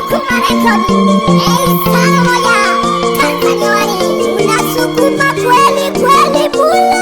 Sukuma rekodi. Sana moja Tanzania wani unasukuma kweli kweli bula.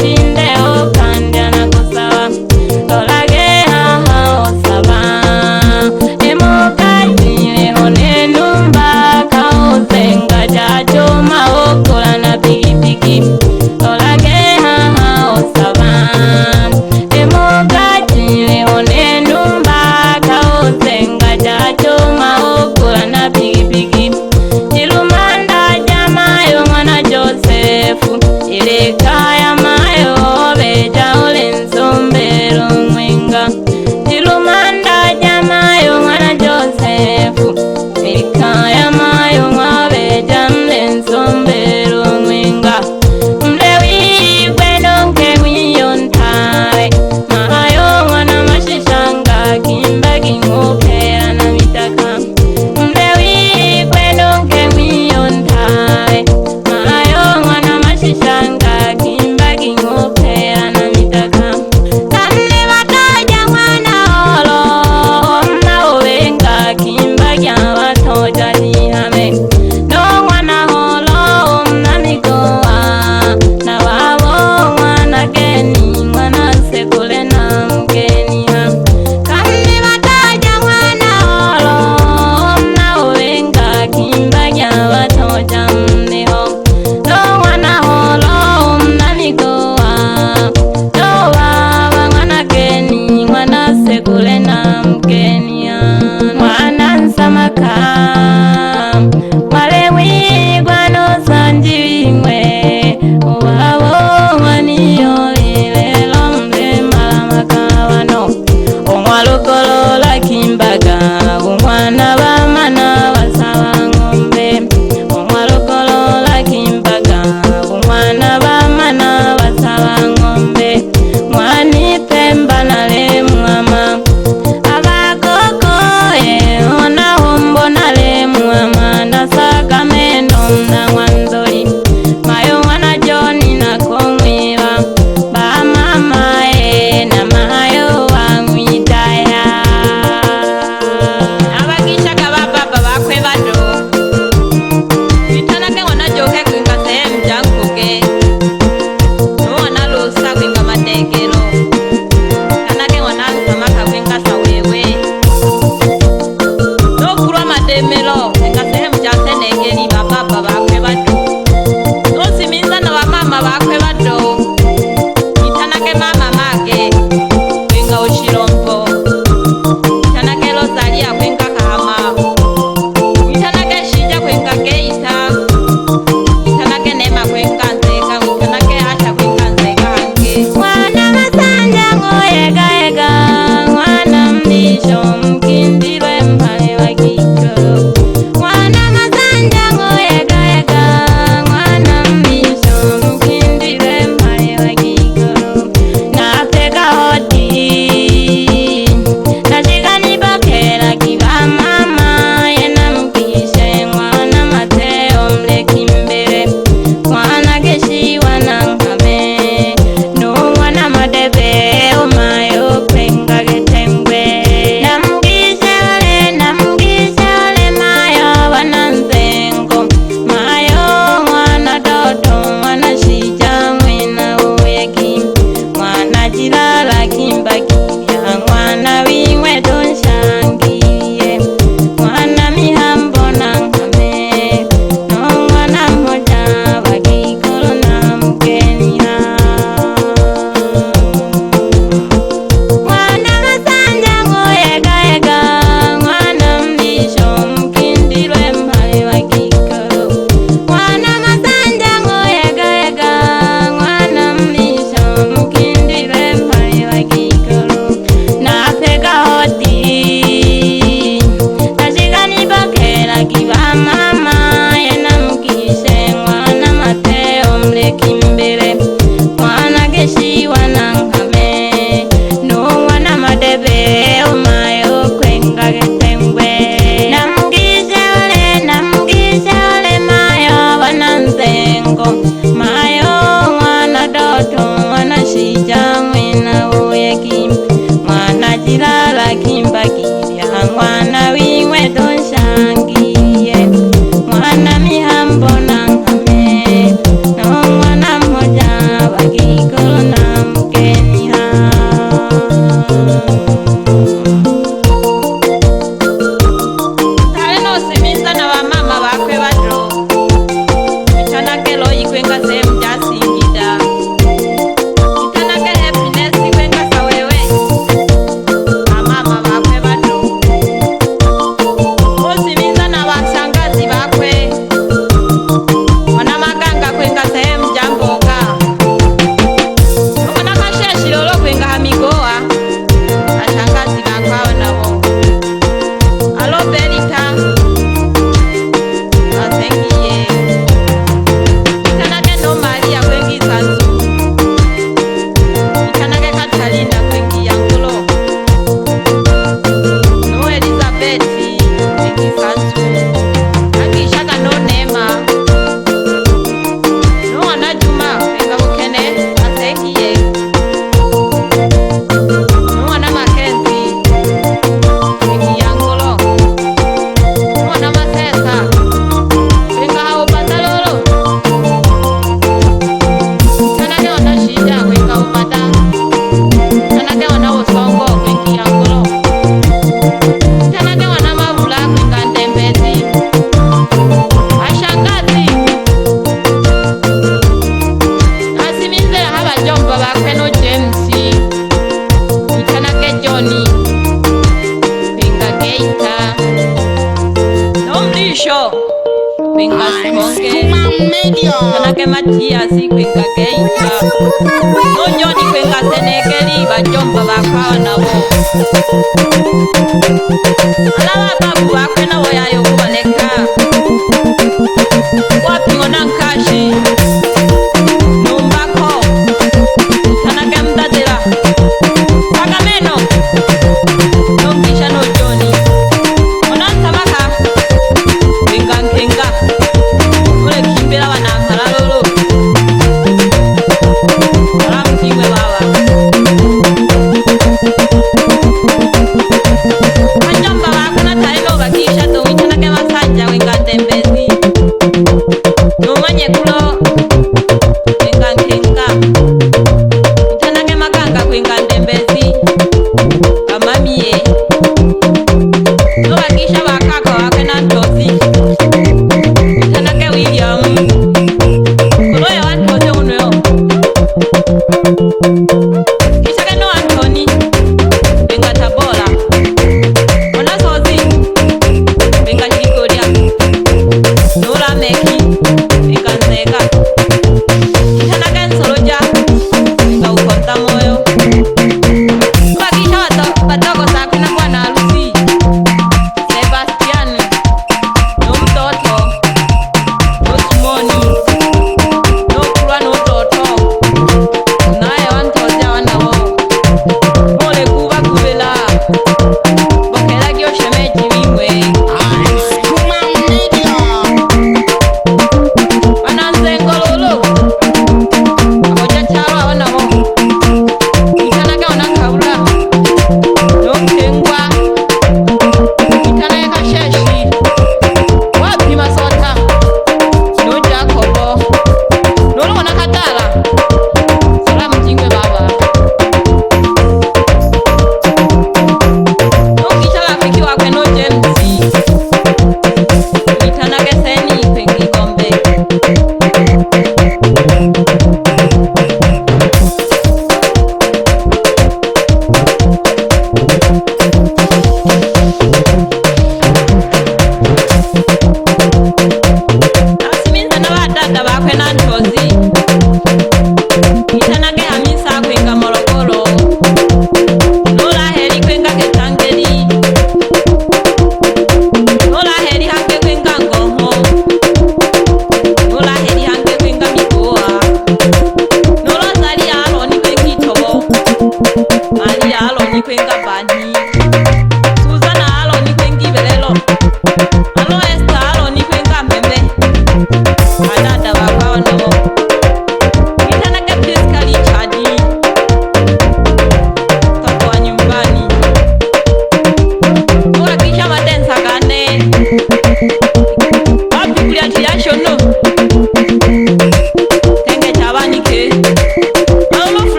Tinde okandya na kusawa, tolage haha silala kimbagilya mwana wiwe donshangiye mwana mihambo na nkame no mwana mmoja bagikolo na mgeni tale nosimiza na wamama bakwe bato itanakelo ikwenga sehemu ja Singida itanake happiness ikwenga sawewe amama bakwe bato osimiza na bashangazi bakwe wana maganga kwenga sehemu ja Mboga okona kasheshi lolo kwenga hamigoa ashangazi bakwawe nabo alo Belita asengiye itanake no Maria kwengi Sanzu itanake Katalina kwengi Yangulo no Elizabeth kwengi Sanzu akishaka no Nema no Ana Juma kwenga Bukene asengiye no Ana Makenzi kwengi Yangulo no Ana Masesa kwenga hao Bandalolo itanake ona Shida kwenga Umada itanake ona Usongo kwengi Yangulo itanake ona Mabula kwenga Ndembezi ashangazi asimize abajomba bakwe no James itanake Johnny kwenga Geita no Mlisho kwenga Sikonge itanake Matiasi kwenga Geita no Johnny kwenga Senekeli bajomba bakwawa nabo alaba babu bakwe nabo yayo kuboneka wapingona Nkashi Numbako itanake Mdadela Pagameno no Mkisha no Johnny ona Ntamaka kwenga Nkenga ule kimbira banampala lolo alamutiwe baba bajomba bakona tale no bakisha to itanake Masanja kwenga Ndembezi nomanye kulo kwenga Nkenga itanake Maganga kwenga Ndembezi amamiye no bakisha bakaka wakwe na Ntozi itanake William kuloyo wantoze unoyo kishake no Anthony kwenga Tabora ona Sozi kwenga Chikoria no Lameki kwenga Nzega itanake Nsoroja kwenga Ukonta Moyo bakisha batoko sakwe na mwana harusi Sebastian no mtoto no Simoni no kulwa no toto naye wantoza wanabo mole kuba kubela bokela gyo shemeji bimwe bananze ngololo aboja cyaro abanabo itanake ona Kabula no Nkenga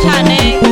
chane